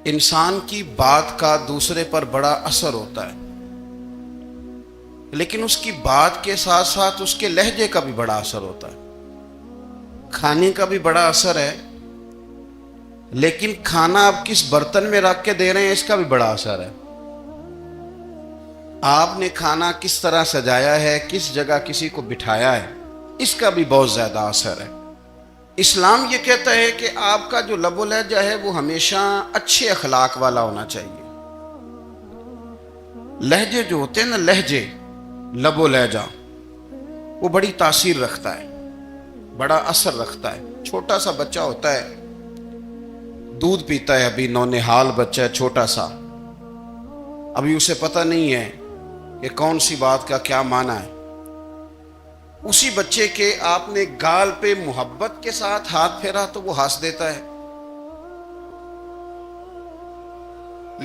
انسان کی بات کا دوسرے پر بڑا اثر ہوتا ہے، لیکن اس کی بات کے ساتھ ساتھ اس کے لہجے کا بھی بڑا اثر ہوتا ہے۔ کھانے کا بھی بڑا اثر ہے، لیکن کھانا آپ کس برتن میں رکھ کے دے رہے ہیں اس کا بھی بڑا اثر ہے۔ آپ نے کھانا کس طرح سجایا ہے، کس جگہ کسی کو بٹھایا ہے، اس کا بھی بہت زیادہ اثر ہے۔ اسلام یہ کہتا ہے کہ آپ کا جو لب و لہجہ ہے وہ ہمیشہ اچھے اخلاق والا ہونا چاہیے۔ لہجے جو ہوتے ہیں نا، لہجے، لب و لہجہ، وہ بڑی تاثیر رکھتا ہے، بڑا اثر رکھتا ہے۔ چھوٹا سا بچہ ہوتا ہے، دودھ پیتا ہے، ابھی نونہال بچہ ہے، چھوٹا سا، ابھی اسے پتہ نہیں ہے کہ کون سی بات کا کیا معنی ہے۔ اسی بچے کے آپ نے گال پہ محبت کے ساتھ ہاتھ پھیرا تو وہ ہنس دیتا ہے،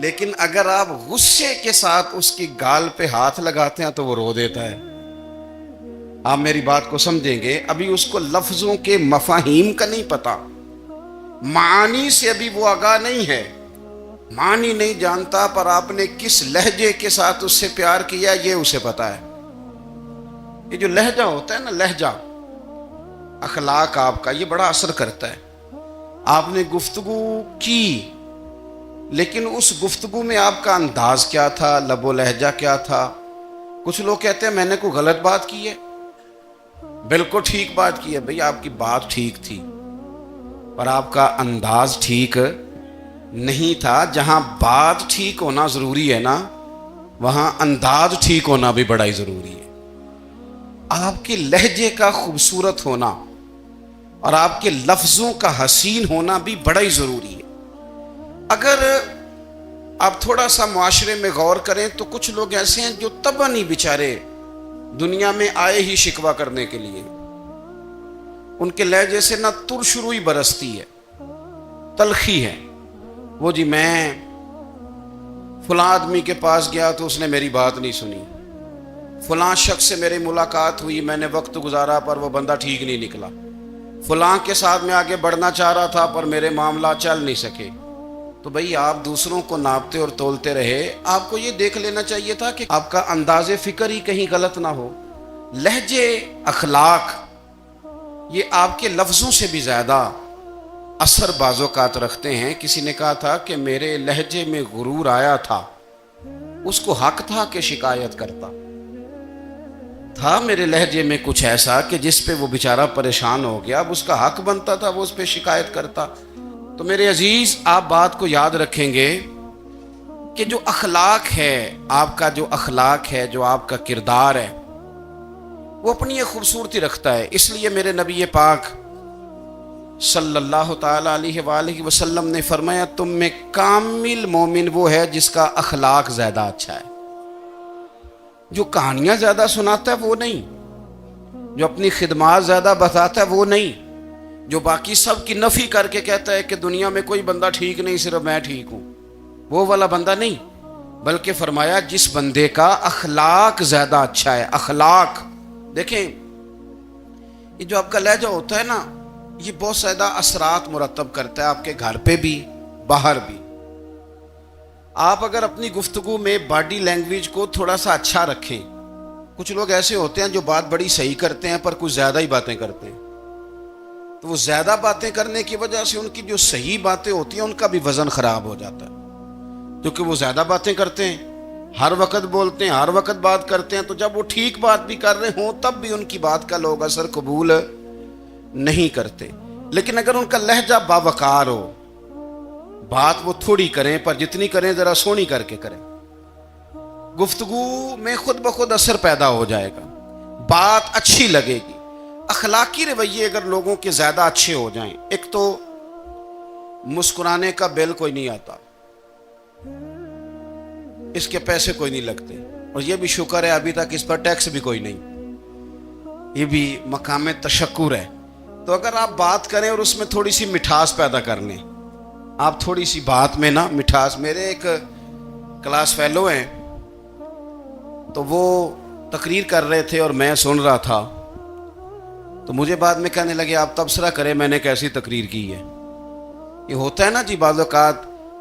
لیکن اگر آپ غصے کے ساتھ اس کی گال پہ ہاتھ لگاتے ہیں تو وہ رو دیتا ہے۔ آپ میری بات کو سمجھیں گے، ابھی اس کو لفظوں کے مفاہیم کا نہیں پتا، معانی سے ابھی وہ آگاہ نہیں ہے، معنی نہیں جانتا، پر آپ نے کس لہجے کے ساتھ اس سے پیار کیا یہ اسے پتا ہے۔ یہ جو لہجہ ہوتا ہے نا، لہجہ، اخلاق آپ کا، یہ بڑا اثر کرتا ہے۔ آپ نے گفتگو کی، لیکن اس گفتگو میں آپ کا انداز کیا تھا، لب و لہجہ کیا تھا۔ کچھ لوگ کہتے ہیں میں نے کوئی غلط بات کی ہے، بالکل ٹھیک بات کی ہے۔ بھئی آپ کی بات ٹھیک تھی، پر آپ کا انداز ٹھیک نہیں تھا۔ جہاں بات ٹھیک ہونا ضروری ہے نا، وہاں انداز ٹھیک ہونا بھی بڑا ہی ضروری ہے۔ آپ کے لہجے کا خوبصورت ہونا اور آپ کے لفظوں کا حسین ہونا بھی بڑا ہی ضروری ہے۔ اگر آپ تھوڑا سا معاشرے میں غور کریں تو کچھ لوگ ایسے ہیں جو طبعاً ہی بیچارے دنیا میں آئے ہی شکوہ کرنے کے لیے، ان کے لہجے سے نہ ترش روئی برستی ہے، تلخی ہے۔ وہ جی میں فلاں آدمی کے پاس گیا تو اس نے میری بات نہیں سنی، فلاں شخص سے میری ملاقات ہوئی، میں نے وقت گزارا پر وہ بندہ ٹھیک نہیں نکلا، فلاں کے ساتھ میں آگے بڑھنا چاہ رہا تھا پر میرے معاملات چل نہیں سکے۔ تو بھئی آپ دوسروں کو ناپتے اور تولتے رہے، آپ کو یہ دیکھ لینا چاہیے تھا کہ آپ کا انداز فکر ہی کہیں غلط نہ ہو۔ لہجے، اخلاق، یہ آپ کے لفظوں سے بھی زیادہ اثر بعض اوقات رکھتے ہیں۔ کسی نے کہا تھا کہ میرے لہجے میں غرور آیا تھا، اس کو حق تھا کہ شکایت کرتا تھا، میرے لہجے میں کچھ ایسا کہ جس پہ وہ بیچارہ پریشان ہو گیا، اب اس کا حق بنتا تھا وہ اس پہ شکایت کرتا۔ تو میرے عزیز، آپ بات کو یاد رکھیں گے کہ جو اخلاق ہے، آپ کا جو اخلاق ہے، جو آپ کا کردار ہے، وہ اپنی ایک خوبصورتی رکھتا ہے۔ اس لیے میرے نبی پاک صلی اللہ تعالی علیہ وآلہ وسلم نے فرمایا تم میں کامل مومن وہ ہے جس کا اخلاق زیادہ اچھا ہے۔ جو کہانیاں زیادہ سناتا ہے وہ نہیں، جو اپنی خدمات زیادہ بتاتا ہے وہ نہیں، جو باقی سب کی نفی کر کے کہتا ہے کہ دنیا میں کوئی بندہ ٹھیک نہیں، صرف میں ٹھیک ہوں، وہ والا بندہ نہیں، بلکہ فرمایا جس بندے کا اخلاق زیادہ اچھا ہے۔ اخلاق دیکھیں، یہ جو آپ کا لہجہ ہوتا ہے نا، یہ بہت زیادہ اثرات مرتب کرتا ہے آپ کے گھر پہ بھی، باہر بھی۔ آپ اگر اپنی گفتگو میں باڈی لینگویج کو تھوڑا سا اچھا رکھیں، کچھ لوگ ایسے ہوتے ہیں جو بات بڑی صحیح کرتے ہیں پر کچھ زیادہ ہی باتیں کرتے ہیں، تو وہ زیادہ باتیں کرنے کی وجہ سے ان کی جو صحیح باتیں ہوتی ہیں ان کا بھی وزن خراب ہو جاتا ہے، کیونکہ وہ زیادہ باتیں کرتے ہیں، ہر وقت بولتے ہیں، ہر وقت بات کرتے ہیں، تو جب وہ ٹھیک بات بھی کر رہے ہوں تب بھی ان کی بات کا لوگ اثر قبول نہیں کرتے۔ لیکن اگر ان کا لہجہ باوقار ہو، بات وہ تھوڑی کریں پر جتنی کریں ذرا سونی کر کے کریں، گفتگو میں خود بخود اثر پیدا ہو جائے گا، بات اچھی لگے گی۔ اخلاقی رویے اگر لوگوں کے زیادہ اچھے ہو جائیں، ایک تو مسکرانے کا بل کوئی نہیں آتا، اس کے پیسے کوئی نہیں لگتے، اور یہ بھی شکر ہے ابھی تک اس پر ٹیکس بھی کوئی نہیں، یہ بھی مقام تشکر ہے۔ تو اگر آپ بات کریں اور اس میں تھوڑی سی مٹھاس پیدا کر لیں، آپ تھوڑی سی بات میں نا مٹھاس، میرے ایک کلاس فیلو ہیں تو وہ تقریر کر رہے تھے اور میں سن رہا تھا، تو مجھے بعد میں کہنے لگے آپ تبصرہ کریں میں نے کیسی تقریر کی ہے۔ یہ ہوتا ہے نا جی، بعض اوقات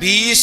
20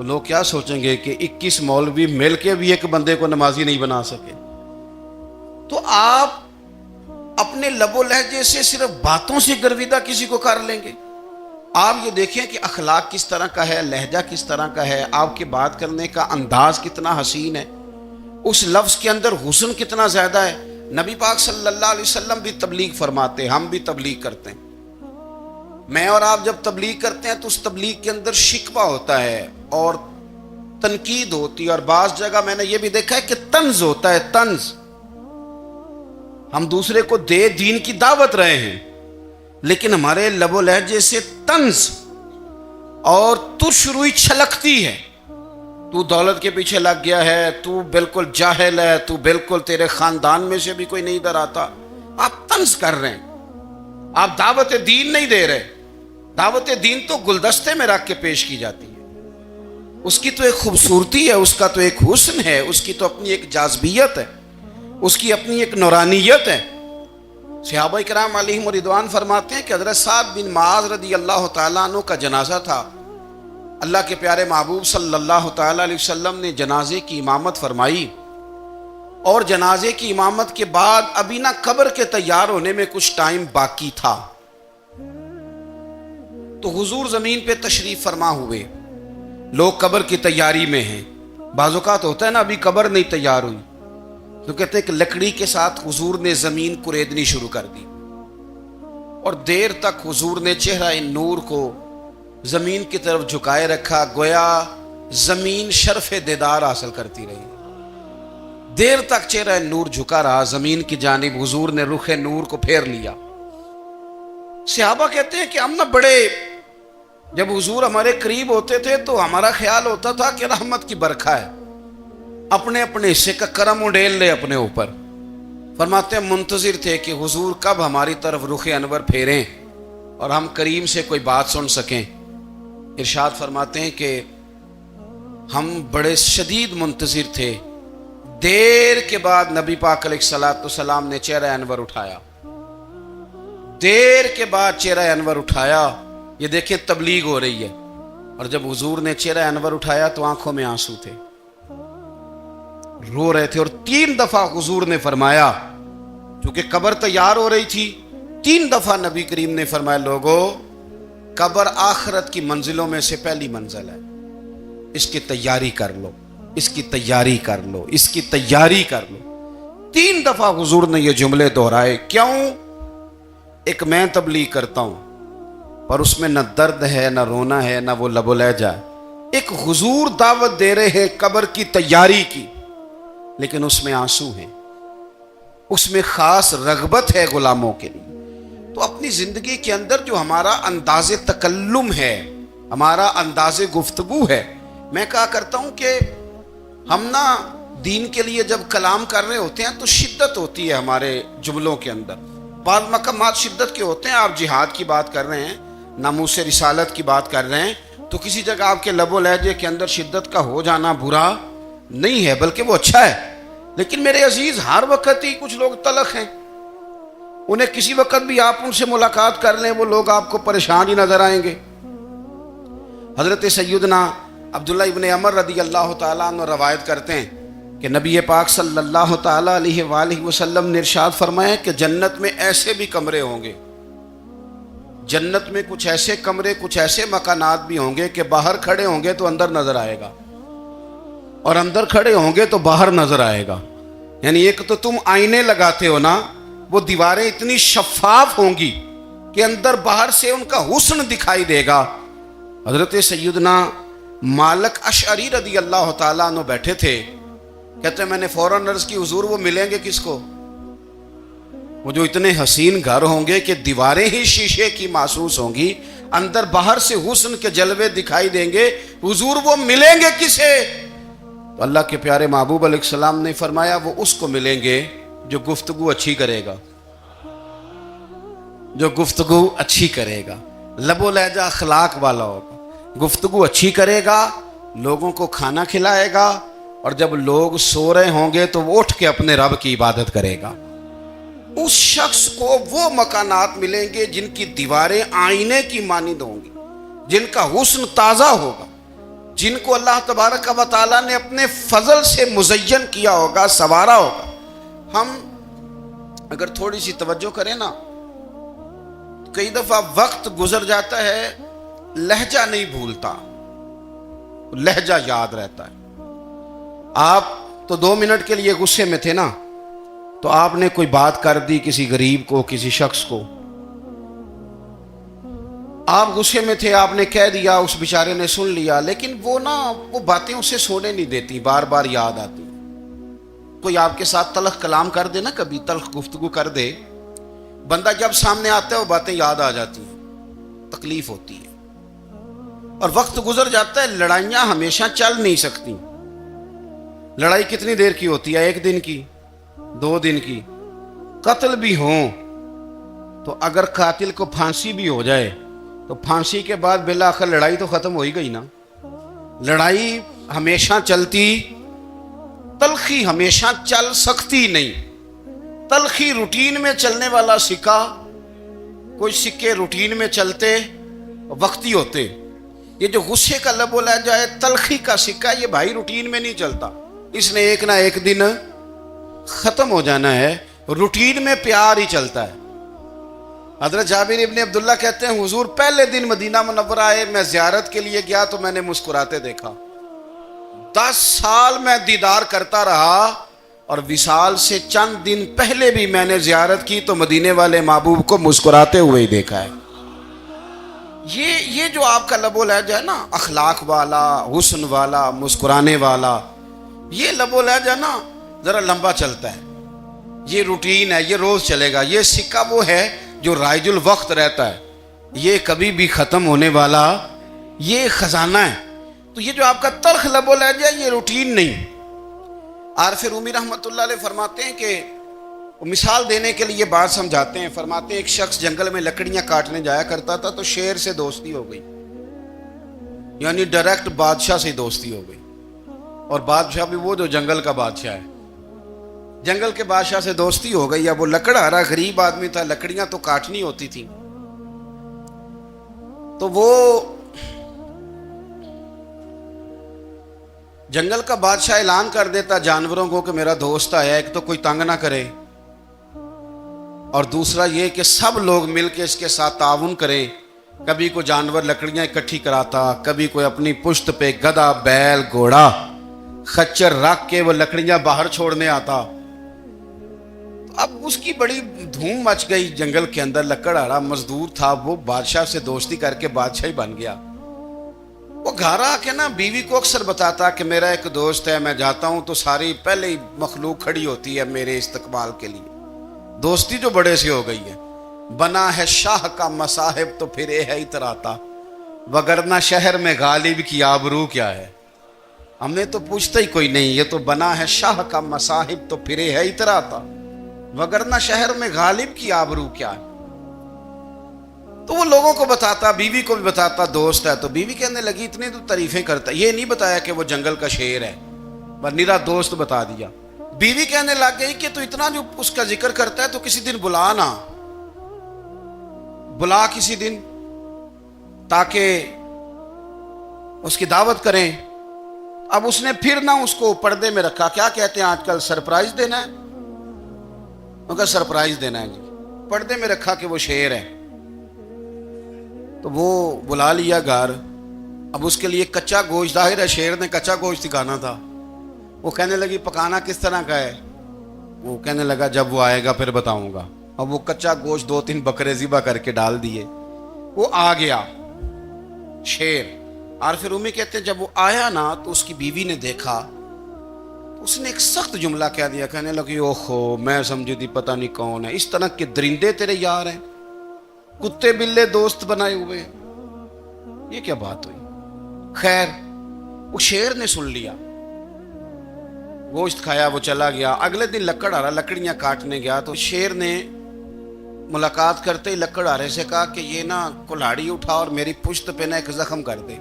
تو لوگ کیا سوچیں گے کہ 21 مولوی مل کے بھی ایک بندے کو نمازی نہیں بنا سکے. تو آپ اپنے لب و لہجے سے صرف باتوں سے گرویدہ کسی کو کر لیں گے. آپ یہ دیکھیں کہ اخلاق کس طرح کا ہے، لہجہ کس طرح کا ہے، آپ کے بات کرنے کا انداز کتنا حسین ہے، اس لفظ کے اندر حسن کتنا زیادہ ہے. نبی پاک صلی اللہ علیہ وسلم بھی تبلیغ فرماتے ہیں، ہم بھی تبلیغ کرتے ہیں. میں اور آپ جب تبلیغ کرتے ہیں تو اس تبلیغ کے اندر شکوہ ہوتا ہے اور تنقید ہوتی ہے، اور بعض جگہ میں نے یہ بھی دیکھا ہے کہ طنز ہوتا ہے، طنز. ہم دوسرے کو دین کی دعوت رہے ہیں، لیکن ہمارے لب و لہجے سے طنز اور ترش روئی چھلکتی ہے. تو دولت کے پیچھے لگ گیا ہے، تو بالکل جاہل ہے، تو بالکل تیرے خاندان میں سے بھی کوئی نہیں ادھر آتا. آپ طنز کر رہے ہیں، آپ دعوت دین نہیں دے رہے. دعوت دین تو گلدستے میں رکھ کے پیش کی جاتی ہے. اس کی تو ایک خوبصورتی ہے، اس کا تو ایک حسن ہے، اس کی تو اپنی ایک جاذبیت ہے، اس کی اپنی ایک نورانیت ہے. صحابہ کرام علیہم رضوان فرماتے ہیں کہ حضرت سعد بن معاذ رضی اللہ تعالیٰ عنہ کا جنازہ تھا. اللہ کے پیارے محبوب صلی اللہ تعالیٰ علیہ وسلم نے جنازے کی امامت فرمائی، اور جنازے کی امامت کے بعد ابھی نہ قبر کے تیار ہونے میں کچھ ٹائم باقی تھا. تو حضور زمین پہ تشریف فرما ہوئے، لوگ قبر کی تیاری میں ہیں. بعض اوقات ہوتا ہے نا ابھی قبر نہیں تیار ہوئی، تو کہتے ہیں کہ لکڑی کے ساتھ حضور نے زمین کریدنی شروع کر دی، اور دیر تک حضور نے چہرہ نور کو زمین کی طرف جھکائے رکھا، گویا زمین شرف دیدار حاصل کرتی رہی. دیر تک چہرہ نور جھکا رہا زمین کی جانب، حضور نے رخ نور کو پھیر لیا. صحابہ کہتے ہیں کہ ہم نہ بڑے، جب حضور ہمارے قریب ہوتے تھے تو ہمارا خیال ہوتا تھا کہ رحمت کی برکھا ہے، اپنے اپنے حصے کا کرم اڈیل لے اپنے اوپر. فرماتے ہیں منتظر تھے کہ حضور کب ہماری طرف رخ انور پھیریں اور ہم کریم سے کوئی بات سن سکیں. ارشاد فرماتے ہیں کہ ہم بڑے شدید منتظر تھے. دیر کے بعد نبی پاک علیہ الصلوۃ والسلام نے چہرہ انور اٹھایا، دیر کے بعد چہرہ انور اٹھایا. یہ دیکھیں تبلیغ ہو رہی ہے، اور جب حضور نے چہرہ انور اٹھایا تو آنکھوں میں آنسو تھے، رو رہے تھے. اور 3 دفعہ حضور نے فرمایا، کیونکہ قبر تیار ہو رہی تھی، 3 دفعہ نبی کریم نے فرمایا لوگو قبر آخرت کی منزلوں میں سے پہلی منزل ہے، اس کی تیاری کر لو، اس کی تیاری کر لو، اس کی تیاری کر لو. 3 دفعہ حضور نے یہ جملے دہرائے. کیوں؟ ایک میں تبلیغ کرتا ہوں پر اس میں نہ درد ہے، نہ رونا ہے، نہ وہ لب و لہجہ ہے. ایک حضور دعوت دے رہے ہیں قبر کی تیاری کی، لیکن اس میں آنسو ہیں، اس میں خاص رغبت ہے غلاموں کے لیے. تو اپنی زندگی کے اندر جو ہمارا انداز تکلم ہے، ہمارا انداز گفتگو ہے، میں کہا کرتا ہوں کہ ہم نا دین کے لیے جب کلام کر رہے ہوتے ہیں تو شدت ہوتی ہے ہمارے جملوں کے اندر. بعض مقامات شدت کے ہوتے ہیں، آپ جہاد کی بات کر رہے ہیں، ناموس رسالت کی بات کر رہے ہیں، تو کسی جگہ آپ کے لب و لہجے کے اندر شدت کا ہو جانا برا نہیں ہے، بلکہ وہ اچھا ہے. لیکن میرے عزیز ہر وقت ہی کچھ لوگ تلخ ہیں، انہیں کسی وقت بھی آپ ان سے ملاقات کر لیں وہ لوگ آپ کو پریشان ہی نظر آئیں گے. حضرت سیدنا عبداللہ ابن عمر رضی اللہ تعالیٰ عنہ روایت کرتے ہیں کہ نبی پاک صلی اللہ تعالیٰ علیہ وآلہ وسلم نے ارشاد فرمایا کہ جنت میں ایسے بھی کمرے ہوں گے، جنت میں کچھ ایسے کمرے، کچھ ایسے مکانات بھی ہوں گے کہ باہر کھڑے ہوں گے تو اندر نظر آئے گا، اور اندر کھڑے ہوں گے تو باہر نظر آئے گا. یعنی ایک تو تم آئینے لگاتے ہو نا، وہ دیواریں اتنی شفاف ہوں گی کہ اندر باہر سے ان کا حسن دکھائی دے گا. حضرت سیدنا مالک اشعری رضی اللہ تعالیٰ عنہ بیٹھے تھے، کہتے ہیں میں نے فوراً عرض کی حضور وہ ملیں گے کس کو؟ وہ جو اتنے حسین گھر ہوں گے کہ دیواریں ہی شیشے کی محسوس ہوں گی، اندر باہر سے حسن کے جلوے دکھائی دیں گے، حضور وہ ملیں گے کسے؟ تو اللہ کے پیارے محبوب علیہ السلام نے فرمایا وہ اس کو ملیں گے جو گفتگو اچھی کرے گا، جو گفتگو اچھی کرے گا، لب و لہجہ اخلاق والا ہوگا، گفتگو اچھی کرے گا، لوگوں کو کھانا کھلائے گا، اور جب لوگ سو رہے ہوں گے تو وہ اٹھ کے اپنے رب کی عبادت کرے گا. اس شخص کو وہ مکانات ملیں گے جن کی دیواریں آئینے کی مانند ہوں گی، جن کا حسن تازہ ہوگا، جن کو اللہ تبارک و تعالیٰ نے اپنے فضل سے مزین کیا ہوگا، سنوارا ہوگا. ہم اگر تھوڑی سی توجہ کریں نا، کئی دفعہ وقت گزر جاتا ہے، لہجہ نہیں بھولتا، لہجہ یاد رہتا ہے. آپ تو 2 منٹ کے لیے غصے میں تھے نا، تو آپ نے کوئی بات کر دی کسی غریب کو، کسی شخص کو، آپ غصے میں تھے، آپ نے کہہ دیا، اس بیچارے نے سن لیا، لیکن وہ باتیں اسے سونے نہیں دیتی، بار بار یاد آتی. کوئی آپ کے ساتھ تلخ کلام کر دے نا، کبھی تلخ گفتگو کر دے، بندہ جب سامنے آتا ہے وہ باتیں یاد آ جاتی ہیں، تکلیف ہوتی ہے. اور وقت گزر جاتا ہے. لڑائیاں ہمیشہ چل نہیں سکتی. لڑائی کتنی دیر کی ہوتی ہے؟ 1 دن کی، 2 دن کی. قتل بھی ہوں تو اگر قاتل کو پھانسی بھی ہو جائے تو پھانسی کے بعد بالآخر لڑائی تو ختم ہو ہی گئی نا. لڑائی ہمیشہ چلتی، تلخی ہمیشہ چل سکتی نہیں. تلخی روٹین میں چلنے والا سکہ، کوئی سکے روٹین میں چلتے وقتی ہوتے. یہ جو غصے کا لب و لہجہ ہے، تلخی کا سکہ، یہ بھائی روٹین میں نہیں چلتا. اس نے ایک نہ ایک دن ختم ہو جانا ہے. روٹین میں پیار ہی چلتا ہے. حضرت جابر ابن عبداللہ کہتے ہیں حضور پہلے دن مدینہ منورہ آئے، میں زیارت کے لیے گیا تو میں نے مسکراتے دیکھا. 10 سال میں دیدار کرتا رہا، اور وصال سے چند دن پہلے بھی میں نے زیارت کی تو مدینے والے محبوب کو مسکراتے ہوئے ہی دیکھا ہے. یہ جو آپ کا لب و لہجہ ہے نا، اخلاق والا، حسن والا، مسکرانے والا، یہ لب و لہجہ نا ذرا لمبا چلتا ہے. یہ روٹین ہے، یہ روز چلے گا. یہ سکہ وہ ہے جو رائج الوقت رہتا ہے، یہ کبھی بھی ختم ہونے والا یہ خزانہ ہے. تو یہ جو آپ کا تلخ لب و لہجہ ہے، یہ روٹین نہیں. عارف رومی رحمۃ اللہ علیہ فرماتے ہیں کہ مثال دینے کے لیے بات سمجھاتے ہیں. فرماتے ہیں ایک شخص جنگل میں لکڑیاں کاٹنے جایا کرتا تھا تو شیر سے دوستی ہو گئی، یعنی ڈائریکٹ بادشاہ سے دوستی ہو گئی. اور بادشاہ بھی وہ جو جنگل کا بادشاہ ہے، جنگل کے بادشاہ سے دوستی ہو گئی. اب وہ لکڑہارا غریب آدمی تھا، لکڑیاں تو کاٹنی ہوتی تھی. تو وہ جنگل کا بادشاہ اعلان کر دیتا جانوروں کو کہ میرا دوست آیا، ایک تو کوئی تنگ نہ کرے، اور دوسرا یہ کہ سب لوگ مل کے اس کے ساتھ تعاون کریں. کبھی کوئی جانور لکڑیاں اکٹھی کراتا، کبھی کوئی اپنی پشت پہ گدھا، بیل، گھوڑا، خچر رکھ کے وہ لکڑیاں باہر چھوڑنے آتا. اب اس کی بڑی دھوم مچ گئی جنگل کے اندر. لکڑہارا مزدور تھا، وہ بادشاہ سے دوستی کر کے بادشاہ ہی بن گیا. وہ گھر آ کے نا بیوی کو اکثر بتاتا کہ میرا ایک دوست ہے، میں جاتا ہوں تو ساری پہلے ہی مخلوق کھڑی ہوتی ہے میرے استقبال کے لیے. دوستی جو بڑے سے ہو گئی ہے. بنا ہے شاہ کا مصاحب تو پھر یہ ہے اتراتا، وگرنہ شہر میں غالب کی آبرو کیا ہے. ہم نے تو پوچھتا ہی کوئی نہیں، یہ تو بنا ہے شاہ کا مصاحب تو پھر یہ ہے اتراتا، وگرنہ شہر میں غالب کی آبرو کیا ہے. تو وہ لوگوں کو بتاتا، بیوی کو بھی بتاتا دوست ہے. تو بیوی کہنے لگی اتنی تو تعریفیں کرتا، یہ نہیں بتایا کہ وہ جنگل کا شیر ہے، بس نیرا دوست بتا دیا. بیوی کہنے لگ گئی کہ تو اتنا جو اس کا ذکر کرتا ہے تو کسی دن بلا نا، بلا کسی دن تاکہ اس کی دعوت کریں. اب اس نے پھر نہ اس کو پردے میں رکھا. کیا کہتے ہیں آج کل، سرپرائز دینا ہے. مگر سرپرائز دینا ہے جی، پردے میں رکھا کہ وہ شیر ہے. تو وہ بلا لیا گھر. اب اس کے لیے کچا گوشت، ظاہر ہے شیر نے کچا گوشت سکھانا تھا. وہ کہنے لگی پکانا کس طرح کا ہے؟ وہ کہنے لگا جب وہ آئے گا پھر بتاؤں گا. اب وہ کچا گوشت 2-3 بکرے ذبح کر کے ڈال دیے. وہ آ گیا شیر. عارف رومی کہتے ہیں جب وہ آیا نا تو اس کی بیوی نے دیکھا، اس نے ایک سخت جملہ کہہ دیا. کہنے لگی اوہو، میں سمجھی تھی پتہ نہیں کون ہے، اس طرح کے درندے تیرے یار ہیں، کتے بلے دوست بنائے ہوئے، یہ کیا بات ہوئی؟ خیر وہ شیر نے سن لیا، گوشت کھایا، وہ چلا گیا. اگلے دن لکڑہارا لکڑیاں کاٹنے گیا تو شیر نے ملاقات کرتے ہی لکڑہارے سے کہا کہ یہ نا کلاڑی اٹھا اور میری پشت پہ نا ایک زخم کر دے.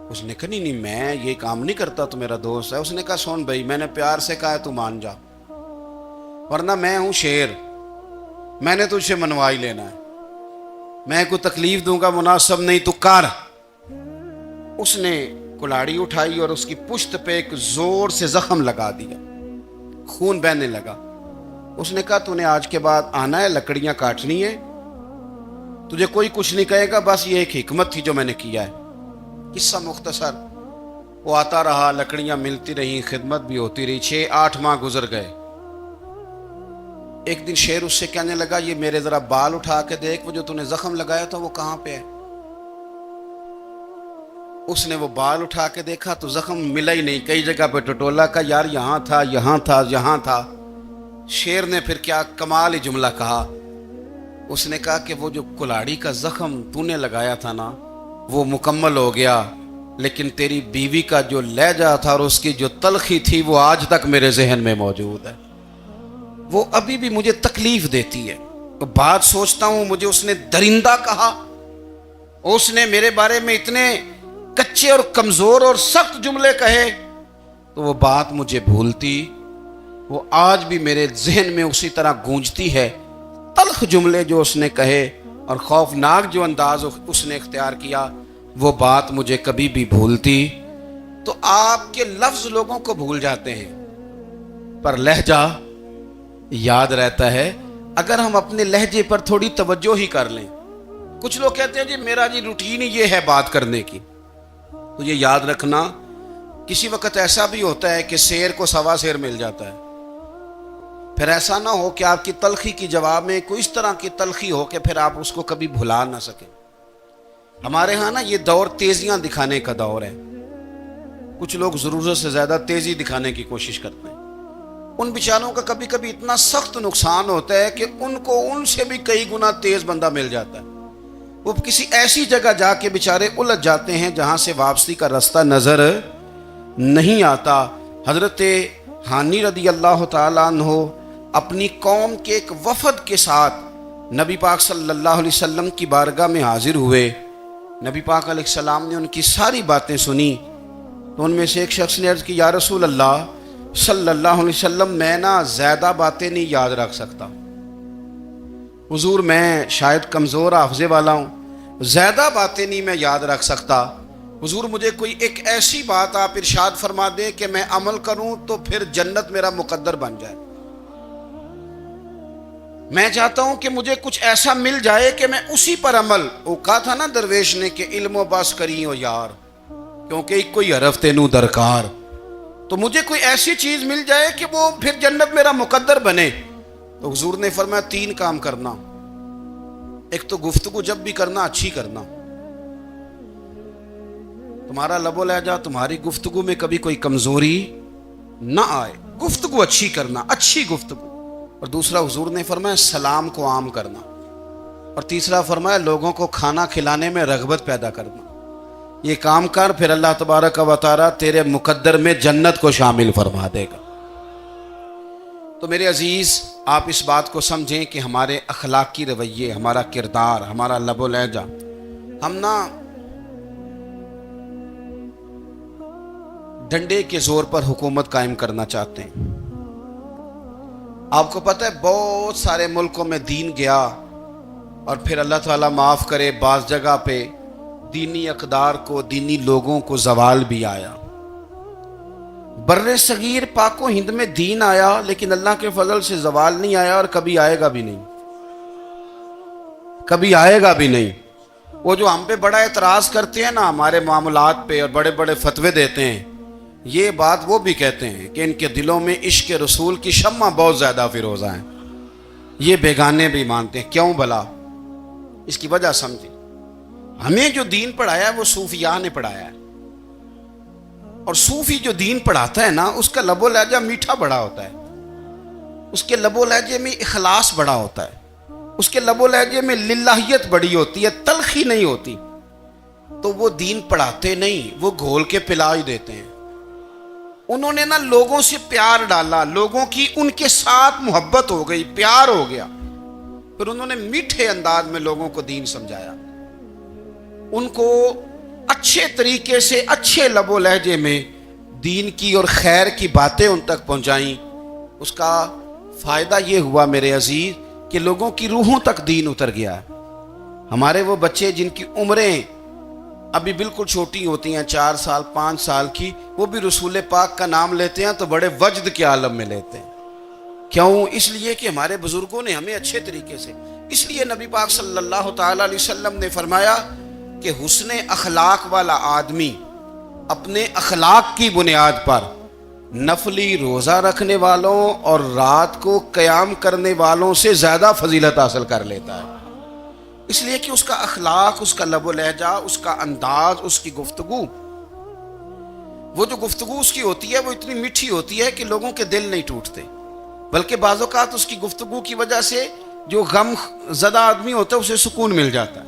اس نے کہا نہیں میں یہ کام نہیں کرتا، تو میرا دوست ہے. اس نے کہا سن بھائی، میں نے پیار سے کہا ہے تو مان جا، ورنہ میں ہوں شیر، میں نے تجھ سے منوا ہی لینا ہے. میں کوئی تکلیف دوں گا مناسب نہیں، تو کر. اس نے کلاڑی اٹھائی اور اس کی پشت پہ ایک زور سے زخم لگا دیا، خون بہنے لگا۔ اس نے کہا تو نے آج کے بعد آنا ہے، لکڑیاں کاٹنی ہے، تجھے کوئی کچھ نہیں کہے گا، بس یہ ایک حکمت تھی جو میں نے کیا ہے۔ قصہ مختصر، وہ آتا رہا، لکڑیاں ملتی رہیں، خدمت بھی ہوتی رہی، 6-8 ماہ گزر گئے۔ ایک دن شیر اس سے کہنے لگا یہ میرے ذرا بال اٹھا کے دیکھ، وہ جو تو نے زخم لگایا تھا وہ کہاں پہ ہے؟ اس نے وہ بال اٹھا کے دیکھا تو زخم ملا ہی نہیں، کئی جگہ پہ ٹٹولا کا، یار یہاں تھا یہاں تھا یہاں تھا۔ شیر نے پھر کیا کمال ہی جملہ کہا، اس نے کہا کہ وہ جو کلاڑی کا زخم تو نے لگایا تھا نا وہ مکمل ہو گیا، لیکن تیری بیوی کا جو لہجہ تھا اور اس کی جو تلخی تھی وہ آج تک میرے ذہن میں موجود ہے، وہ ابھی بھی مجھے تکلیف دیتی ہے۔ تو بات سوچتا ہوں مجھے اس نے درندہ کہا، اس نے میرے بارے میں اتنے کچے اور کمزور اور سخت جملے کہے، تو وہ بات مجھے بھولتی، وہ آج بھی میرے ذہن میں اسی طرح گونجتی ہے۔ تلخ جملے جو اس نے کہے اور خوفناک جو انداز اس نے اختیار کیا، وہ بات مجھے کبھی بھی بھولتی۔ تو آپ کے لفظ لوگوں کو بھول جاتے ہیں پر لہجہ یاد رہتا ہے اگر ہم اپنے لہجے پر تھوڑی توجہ ہی کر لیں۔ کچھ لوگ کہتے ہیں جی میرا جی روٹین ہی یہ ہے بات کرنے کی، تو یہ یاد رکھنا کسی وقت ایسا بھی ہوتا ہے کہ شیر کو سوا شیر مل جاتا ہے، پھر ایسا نہ ہو کہ آپ کی تلخی کی جواب میں کوئی اس طرح کی تلخی ہو کہ پھر آپ اس کو کبھی بھلا نہ سکیں۔ ہمارے ہاں نا یہ دور تیزیاں دکھانے کا دور ہے، کچھ لوگ ضرورت سے زیادہ تیزی دکھانے کی کوشش کرتے ہیں، ان بیچاروں کا کبھی کبھی اتنا سخت نقصان ہوتا ہے کہ ان کو ان سے بھی کئی گنا تیز بندہ مل جاتا ہے، وہ کسی ایسی جگہ جا کے بیچارے الجھ جاتے ہیں جہاں سے واپسی کا راستہ نظر نہیں آتا۔ حضرت ہانی رضی اللہ تعالیٰ عنہ اپنی قوم کے ایک وفد کے ساتھ نبی پاک صلی اللہ علیہ وسلم کی بارگاہ میں حاضر ہوئے۔ نبی پاک علیہ السلام نے ان کی ساری باتیں سنی، تو ان میں سے ایک شخص نے عرض کی یا رسول اللہ صلی اللہ علیہ وسلم میں نا زیادہ باتیں نہیں یاد رکھ سکتا، حضور میں شاید کمزور حافظے والا ہوں، زیادہ باتیں نہیں میں یاد رکھ سکتا، حضور مجھے کوئی ایک ایسی بات آپ ارشاد فرما دیں کہ میں عمل کروں تو پھر جنت میرا مقدر بن جائے، میں چاہتا ہوں کہ مجھے کچھ ایسا مل جائے کہ میں اسی پر عمل، وہ کہا تھا نا درویش نے کہ علم و بس کری ہو یار کیونکہ ایک کوئی حرف تینوں درکار، تو مجھے کوئی ایسی چیز مل جائے کہ وہ پھر جنت میرا مقدر بنے۔ تو حضور نے فرمایا 3 کام کرنا، ایک تو گفتگو جب بھی کرنا اچھی کرنا، تمہارا لب و لہجہ تمہاری گفتگو میں کبھی کوئی کمزوری نہ آئے، گفتگو اچھی کرنا، اچھی گفتگو، اور دوسرا حضور نے فرمایا سلام کو عام کرنا، اور تیسرا فرمایا لوگوں کو کھانا کھلانے میں رغبت پیدا کرنا، یہ کام کر پھر اللہ تبارک و تعالی تیرے مقدر میں جنت کو شامل فرما دے گا۔ تو میرے عزیز آپ اس بات کو سمجھیں کہ ہمارے اخلاقی رویے، ہمارا کردار، ہمارا لب و لہجہ، ہم نا ڈنڈے کے زور پر حکومت قائم کرنا چاہتے ہیں۔ آپ کو پتہ ہے بہت سارے ملکوں میں دین گیا اور پھر اللہ تعالیٰ معاف کرے بعض جگہ پہ دینی اقدار کو، دینی لوگوں کو زوال بھی آیا۔ بر صغیر پاک و ہند میں دین آیا لیکن اللہ کے فضل سے زوال نہیں آیا اور کبھی آئے گا بھی نہیں، کبھی آئے گا بھی نہیں۔ وہ جو ہم پہ بڑا اعتراض کرتے ہیں نا ہمارے معاملات پہ اور بڑے بڑے فتوے دیتے ہیں، یہ بات وہ بھی کہتے ہیں کہ ان کے دلوں میں عشق رسول کی شمع بہت زیادہ فیروزہ ہیں، یہ بیگانے بھی مانتے ہیں۔ کیوں بھلا؟ اس کی وجہ سمجھیں، ہمیں جو دین پڑھایا ہے وہ صوفیاء نے پڑھایا ہے، اور صوفی جو دین پڑھاتا ہے نا اس کا لب و لہجہ میٹھا بڑا ہوتا ہے، اس کے لب و لہجے میں اخلاص بڑا ہوتا ہے، اس کے لب و لہجے میں للہیت بڑی ہوتی ہے، تلخی نہیں ہوتی، تو وہ دین پڑھاتے نہیں، وہ گھول کے پلا ہی دیتے ہیں۔ انہوں نے نا لوگوں سے پیار ڈالا، لوگوں کی ان کے ساتھ محبت ہو گئی، پیار ہو گیا، پھر انہوں نے میٹھے انداز میں لوگوں کو دین سمجھایا، ان کو اچھے طریقے سے اچھے لب و لہجے میں دین کی اور خیر کی باتیں ان تک پہنچائیں۔ اس کا فائدہ یہ ہوا میرے عزیز کہ لوگوں کی روحوں تک دین اتر گیا ہے۔ ہمارے وہ بچے جن کی عمریں ابھی بالکل چھوٹی ہوتی ہیں 4 سال 5 سال کی، وہ بھی رسول پاک کا نام لیتے ہیں تو بڑے وجد کے عالم میں لیتے ہیں. کیوں؟ اس لیے کہ ہمارے بزرگوں نے ہمیں اچھے طریقے سے، اس لیے نبی پاک صلی اللہ تعالی علیہ وسلم نے فرمایا کہ حسن اخلاق والا آدمی اپنے اخلاق کی بنیاد پر نفلی روزہ رکھنے والوں اور رات کو قیام کرنے والوں سے زیادہ فضیلت حاصل کر لیتا ہے. اس لیے کہ اس کا اخلاق، اس کا لب و لہجہ، اس کا انداز، اس کی گفتگو، وہ جو گفتگو اس کی ہوتی ہے وہ اتنی میٹھی ہوتی ہے کہ لوگوں کے دل نہیں ٹوٹتے، بلکہ بعض اوقات اس کی گفتگو کی وجہ سے جو غم زدہ آدمی ہوتا ہے اسے سکون مل جاتا ہے.